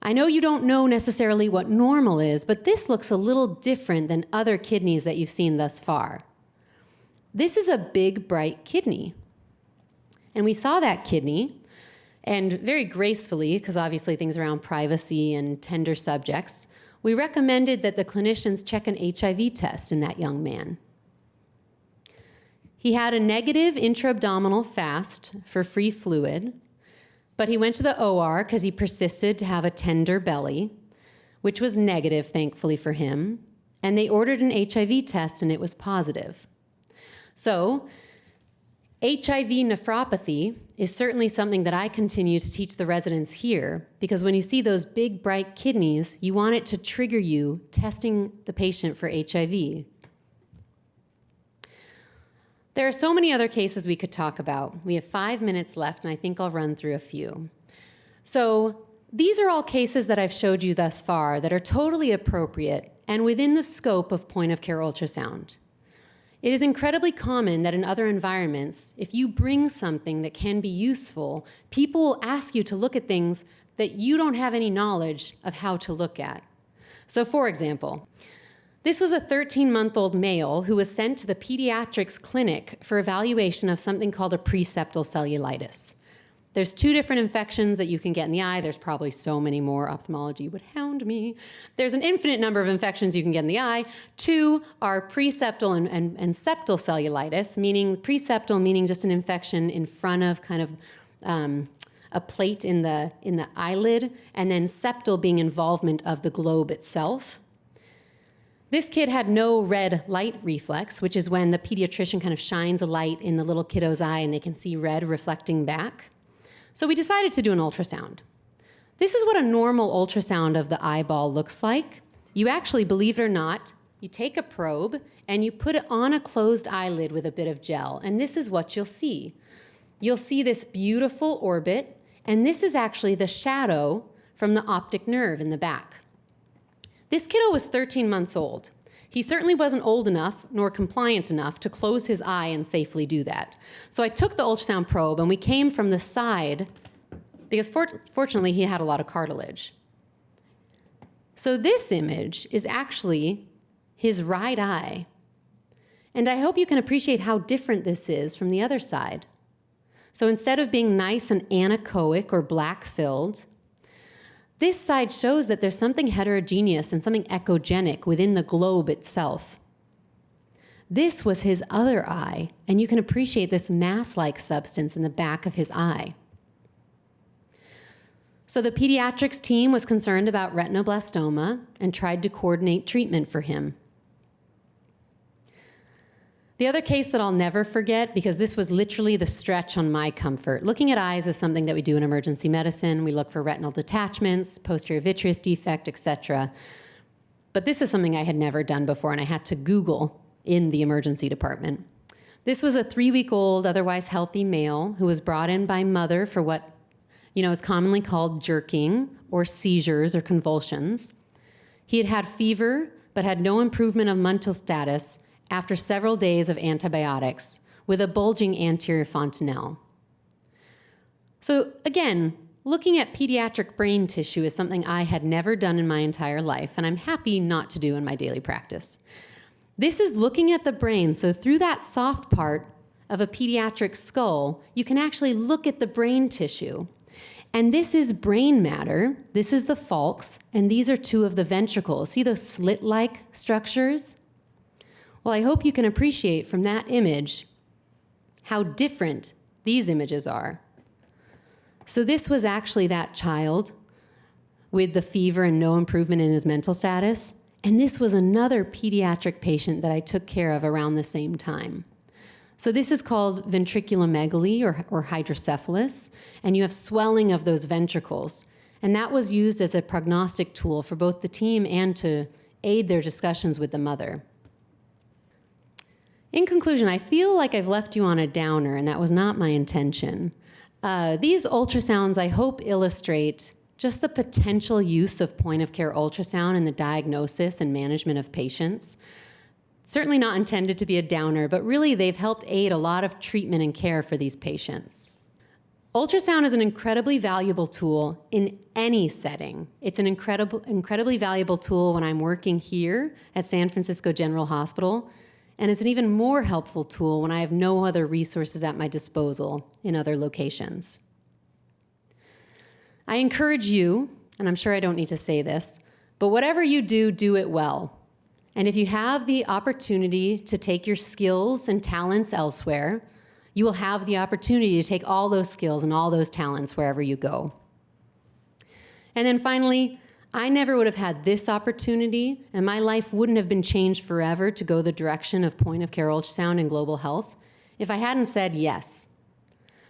I know you don't know necessarily what normal is, but this looks a little different than other kidneys that you've seen thus far. This is a big, bright kidney. And we saw that kidney, and very gracefully, because obviously things around privacy and tender subjects, we recommended that the clinicians check an HIV test in that young man. He had a negative intra-abdominal FAST for free fluid, but he went to the OR because he persisted to have a tender belly, which was negative, thankfully for him, and they ordered an HIV test and it was positive. So HIV nephropathy is certainly something that I continue to teach the residents here, because when you see those big, bright kidneys, you want it to trigger you testing the patient for HIV. There are so many other cases we could talk about. We have 5 minutes left, and I think I'll run through a few. So these are all cases that I've showed you thus far that are totally appropriate and within the scope of point-of-care ultrasound. It is incredibly common that in other environments, if you bring something that can be useful, people will ask you to look at things that you don't have any knowledge of how to look at. So for example, This was a 13-month-old male who was sent to the pediatrics clinic for evaluation of something called a preseptal cellulitis. There's 2 different infections that you can get in the eye. There's probably so many more. Ophthalmology would hound me. There's an infinite number of infections you can get in the eye. 2 are preseptal and septal cellulitis, meaning preseptal meaning just an infection in front of kind of a plate in the eyelid, and then septal being involvement of the globe itself. This kid had no red light reflex, which is when the pediatrician kind of shines a light in the little kiddo's eye and they can see red reflecting back. So we decided to do an ultrasound. This is what a normal ultrasound of the eyeball looks like. You actually, believe it or not, you take a probe and you put it on a closed eyelid with a bit of gel, and this is what you'll see. You'll see this beautiful orbit, and this is actually the shadow from the optic nerve in the back. This kiddo was 13 months old. He certainly wasn't old enough nor compliant enough to close his eye and safely do that. So I took the ultrasound probe and we came from the side because fortunately he had a lot of cartilage. So this image is actually his right eye. And I hope you can appreciate how different this is from the other side. So instead of being nice and anechoic or black-filled, this side shows that there's something heterogeneous and something echogenic within the globe itself. This was his other eye, and you can appreciate this mass-like substance in the back of his eye. So the pediatrics team was concerned about retinoblastoma and tried to coordinate treatment for him. The other case that I'll never forget, because this was literally the stretch on my comfort. Looking at eyes is something that we do in emergency medicine. We look for retinal detachments, posterior vitreous defect, etc. But this is something I had never done before, and I had to Google in the emergency department. This was a 3-week-old, otherwise healthy male who was brought in by mother for what is commonly called jerking or seizures or convulsions. He had had fever, but had no improvement of mental status after several days of antibiotics with a bulging anterior fontanelle. So again, looking at pediatric brain tissue is something I had never done in my entire life, and I'm happy not to do in my daily practice. This is looking at the brain, so through that soft part of a pediatric skull, you can actually look at the brain tissue. And this is brain matter, this is the falx, and these are 2 of the ventricles. See those slit-like structures? Well, I hope you can appreciate from that image how different these images are. So this was actually that child with the fever and no improvement in his mental status, and this was another pediatric patient that I took care of around the same time. So this is called ventriculomegaly or hydrocephalus, and you have swelling of those ventricles. And that was used as a prognostic tool for both the team and to aid their discussions with the mother. In conclusion, I feel like I've left you on a downer, and that was not my intention. These ultrasounds, I hope, illustrate just the potential use of point-of-care ultrasound in the diagnosis and management of patients. Certainly not intended to be a downer, but really they've helped aid a lot of treatment and care for these patients. Ultrasound is an incredibly valuable tool in any setting. It's an incredibly valuable tool when I'm working here at San Francisco General Hospital, and it's an even more helpful tool when I have no other resources at my disposal in other locations. I encourage you, and I'm sure I don't need to say this, but whatever you do, do it well. And if you have the opportunity to take your skills and talents elsewhere, you will have the opportunity to take all those skills and all those talents wherever you go. And then finally, I never would have had this opportunity, and my life wouldn't have been changed forever to go the direction of point-of-care ultrasound and global health if I hadn't said yes.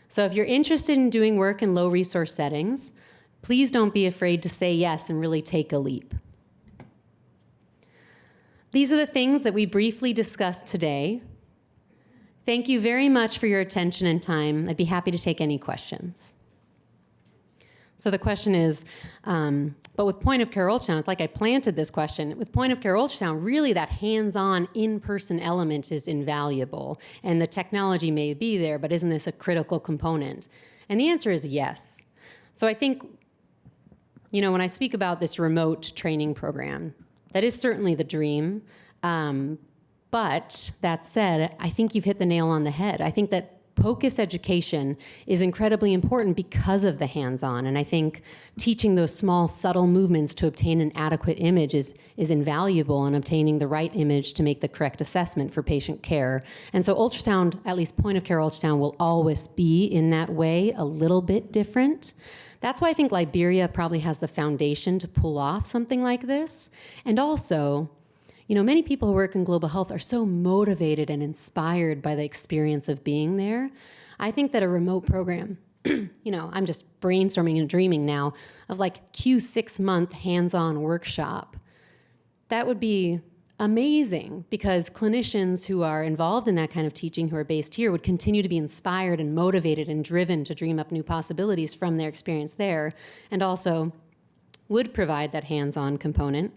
So if you're interested in doing work in low-resource settings, please don't be afraid to say yes and really take a leap. These are the things that we briefly discussed today. Thank you very much for your attention and time. I'd be happy to take any questions. So the question is, but with point-of-care ultrasound, it's like I planted this question. With point-of-care ultrasound, really that hands-on, in-person element is invaluable. And the technology may be there, but isn't this a critical component? And the answer is yes. So I think, when I speak about this remote training program, that is certainly the dream. But that said, I think you've hit the nail on the head. I think that POCUS education is incredibly important because of the hands-on, and I think teaching those small, subtle movements to obtain an adequate image is invaluable in obtaining the right image to make the correct assessment for patient care. And so ultrasound, at least point-of-care ultrasound, will always be in that way a little bit different. That's why I think Liberia probably has the foundation to pull off something like this. And also, you know, many people who work in global health are so motivated and inspired by the experience of being there. I think that a remote program, you know, I'm just brainstorming and dreaming now of like Q6-month hands-on workshop. That would be amazing because clinicians who are involved in that kind of teaching who are based here would continue to be inspired and motivated and driven to dream up new possibilities from their experience there, and also would provide that hands-on component.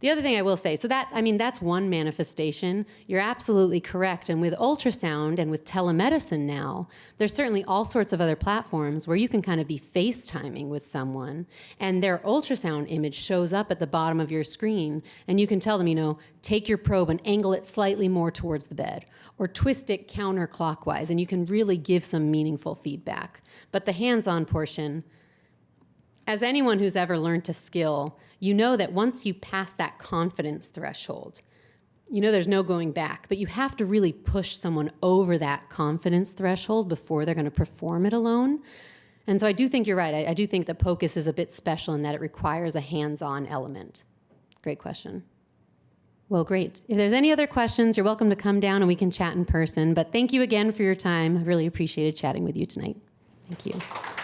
The other thing I will say, so that, I mean, that's one manifestation. You're absolutely correct. And with ultrasound and with telemedicine now, there's certainly all sorts of other platforms where you can kind of be FaceTiming with someone and their ultrasound image shows up at the bottom of your screen. And you can tell them, you know, take your probe and angle it slightly more towards the bed or twist it counterclockwise. And you can really give some meaningful feedback. But the hands-on portion, as anyone who's ever learned a skill, you know that once you pass that confidence threshold, you know there's no going back, but you have to really push someone over that confidence threshold before they're going to perform it alone. And so I do think you're right. I do think that POCUS is a bit special in that it requires a hands-on element. Great question. Well, great. If there's any other questions, you're welcome to come down and we can chat in person. But thank you again for your time. I really appreciated chatting with you tonight. Thank you.